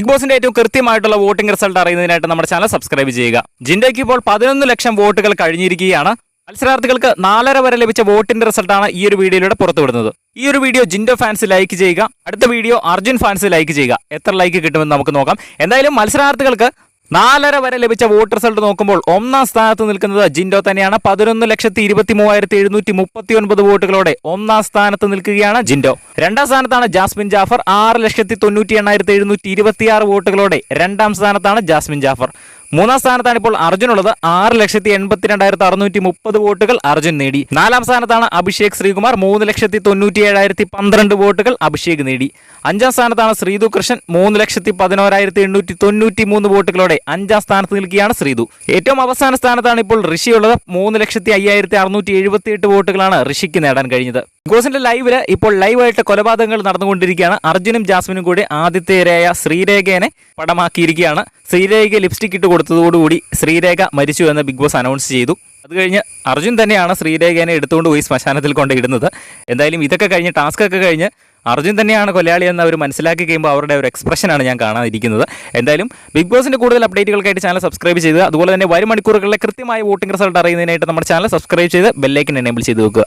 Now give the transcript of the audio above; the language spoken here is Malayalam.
ബിഗ് ബോസിന്റെ ഏറ്റവും കൃത്യമായിട്ടുള്ള വോട്ടിംഗ് റിസൾട്ട് അറിയുന്നതിനായിട്ട് നമ്മുടെ ചാനൽ സബ്സ്ക്രൈബ് ചെയ്യുക. ജിൻഡോയ്ക്ക് ഇപ്പോൾ 11 ലക്ഷം വോട്ടുകൾ കഴിഞ്ഞിരിക്കുകയാണ്. മത്സരാർത്ഥികൾക്ക് 4.5 വരെ ലഭിച്ച വോട്ടിന്റെ റിസൾട്ടാണ് ഈ ഒരു വീഡിയോയിലൂടെ പുറത്തുവിടുന്നത്. ഈ ഒരു വീഡിയോ ജിൻഡോ ഫാൻസ് ലൈക്ക് ചെയ്യുക, അടുത്ത വീഡിയോ അർജുൻ ഫാൻസ് ലൈക്ക് ചെയ്യുക. എത്ര ലൈക്ക് കിട്ടുമെന്ന് നമുക്ക് നോക്കാം. എന്തായാലും മത്സരാർത്ഥികൾക്ക് 4.5 വരെ ലഭിച്ച വോട്ട് റിസൾട്ട് നോക്കുമ്പോൾ ഒന്നാം സ്ഥാനത്ത് നിൽക്കുന്നത് ജിൻഡോ തന്നെയാണ്. 11,23,739 വോട്ടുകളോടെ ഒന്നാം സ്ഥാനത്ത് നിൽക്കുകയാണ് ജിൻഡോ. രണ്ടാം സ്ഥാനത്താണ് ജാസ്മിൻ ജാഫർ. 6,98,726 വോട്ടുകളോടെ രണ്ടാം സ്ഥാനത്താണ് ജാസ്മിൻ ജാഫർ. മൂന്നാം സ്ഥാനത്താണ് ഇപ്പോൾ അർജുൻ ഉള്ളത്. 6,82,630 വോട്ടുകൾ അർജുൻ നേടി. നാലാം സ്ഥാനത്താണ് അഭിഷേക് ശ്രീകുമാർ. 3,97,012 വോട്ടുകൾ അഭിഷേക് നേടി. അഞ്ചാം സ്ഥാനത്താണ് ശ്രീതു കൃഷ്ണൻ. 3,11,893 വോട്ടുകളോടെ അഞ്ചാം സ്ഥാനത്ത് നിൽക്കുകയാണ് ശ്രീതു. ഏറ്റവും അവസാന സ്ഥാനത്താണ് ഇപ്പോൾ ഋഷി ഉള്ളത്. 3,05,678 വോട്ടുകളാണ് ഋഷിക്ക് നേടാൻ കഴിഞ്ഞത്. ബിഗ് ലൈവില് ഇപ്പോൾ ലൈവായിട്ട് കൊലപാതകങ്ങൾ നടന്നുകൊണ്ടിരിക്കുകയാണ്. അർജുനും ജാസ്മിനും കൂടി ആദിത്യരായ ശ്രീരേഖനെ പടമാക്കിയിരിക്കുകയാണ്. ശ്രീരേഖ ലിപ്സ്റ്റിക് ഇട്ട് കൊടുത്തതോടുകൂടി ശ്രീരേഖ മരിച്ചു എന്ന് ബിഗ് ബോസ് അനൗൺസ് ചെയ്തു. അത് കഴിഞ്ഞ് അർജുൻ തന്നെയാണ് ശ്രീരേഖനെ എടുത്തുകൊണ്ട് പോയി ശ്മശാനത്തിൽ കൊണ്ട് ഇടുന്നത്. എന്തായാലും ഇതൊക്കെ കഴിഞ്ഞ് ടാസ്ക് ഒക്കെ കഴിഞ്ഞ് അർജുൻ തന്നെയാണ് കൊലയാളി എന്ന് അവർ മനസ്സിലാക്കി കഴിയുമ്പോൾ അവരുടെ ഒരു എക്സ്പ്രഷനാണ് ഞാൻ കാണാതിരിക്കുന്നത്. എന്തായാലും ബിഗ് ബോസിന്റെ കൂടുതൽ അപ്ഡേറ്റുകൾക്കായിട്ട് ചാനൽ സബ്സ്ക്രൈബ് ചെയ്ത്, അതുപോലെ തന്നെ വരും മണിക്കൂറുകളിലെ കൃത്യമായ വോട്ടിംഗ് റിസൾട്ട് അറിയുന്നതിനായിട്ട് നമ്മുടെ ചാനൽ സബ്സ്ക്രൈബ് ചെയ്ത് ബെല്ലൈക്കൻ എനേബിൾ ചെയ്ത് വെക്കുക.